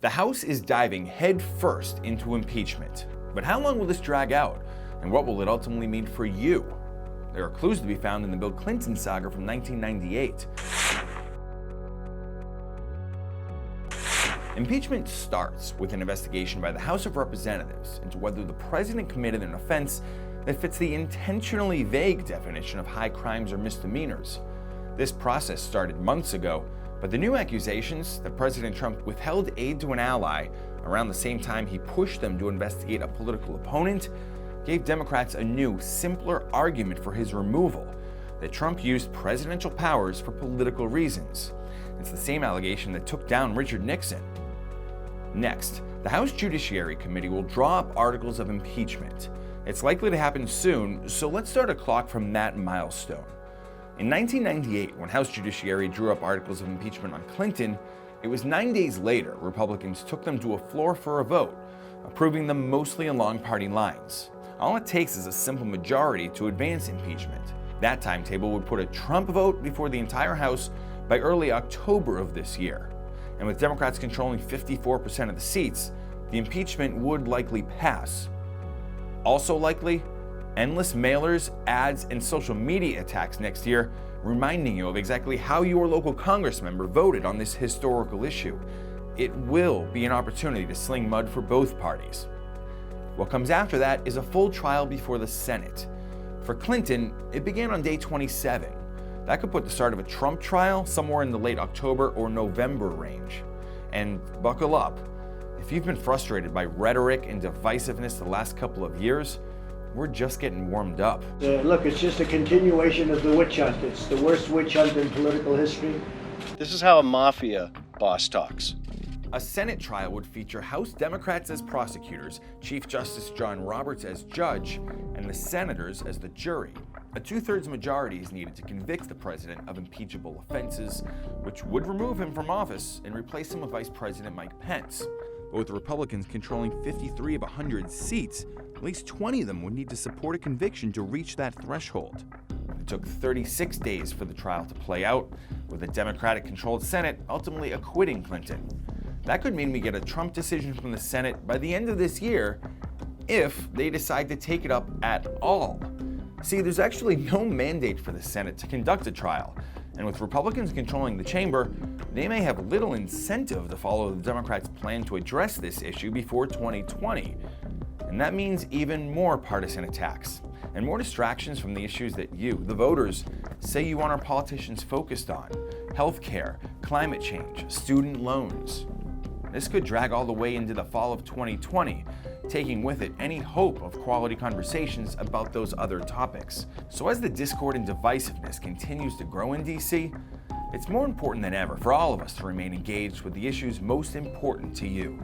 The House is diving headfirst into impeachment. But how long will this drag out? And what will it ultimately mean for you? There are clues to be found in the Bill Clinton saga from 1998. Impeachment starts with an investigation by the House of Representatives into whether the president committed an offense that fits the intentionally vague definition of high crimes or misdemeanors. This process started months ago, but the new accusations that President Trump withheld aid to an ally around the same time he pushed them to investigate a political opponent gave Democrats a new, simpler argument for his removal, that Trump used presidential powers for political reasons. It's the same allegation that took down Richard Nixon. Next, the House Judiciary Committee will draw up articles of impeachment. It's likely to happen soon, so let's start a clock from that milestone. In 1998, when House Judiciary drew up articles of impeachment on Clinton, it was 9 days later Republicans took them to a floor for a vote, approving them mostly along party lines. All it takes is a simple majority to advance impeachment. That timetable would put a Trump vote before the entire House by early October of this year. And with Democrats controlling 54% of the seats, the impeachment would likely pass. Also likely, endless mailers, ads, and social media attacks next year, reminding you of exactly how your local congressmember voted on this historical issue. It will be an opportunity to sling mud for both parties. What comes after that is a full trial before the Senate. For Clinton, it began on day 27. That could put the start of a Trump trial somewhere in the late October or November range. And buckle up. If you've been frustrated by rhetoric and divisiveness the last couple of years, we're just getting warmed up. Look, it's just a continuation of the witch hunt. It's the worst witch hunt in political history. This is how a mafia boss talks. A Senate trial would feature House Democrats as prosecutors, Chief Justice John Roberts as judge, and the senators as the jury. A two-thirds majority is needed to convict the president of impeachable offenses, which would remove him from office and replace him with Vice President Mike Pence. But with the Republicans controlling 53 of 100 seats, at least 20 of them would need to support a conviction to reach that threshold. It took 36 days for the trial to play out, with a Democratic-controlled Senate ultimately acquitting Clinton. That could mean we get a Trump decision from the Senate by the end of this year, if they decide to take it up at all. See, there's actually no mandate for the Senate to conduct a trial, and with Republicans controlling the chamber, they may have little incentive to follow the Democrats' plan to address this issue before 2020. And that means even more partisan attacks, and more distractions from the issues that you, the voters, say you want our politicians focused on: healthcare, climate change, student loans. This could drag all the way into the fall of 2020, taking with it any hope of quality conversations about those other topics. So as the discord and divisiveness continues to grow in DC, it's more important than ever for all of us to remain engaged with the issues most important to you.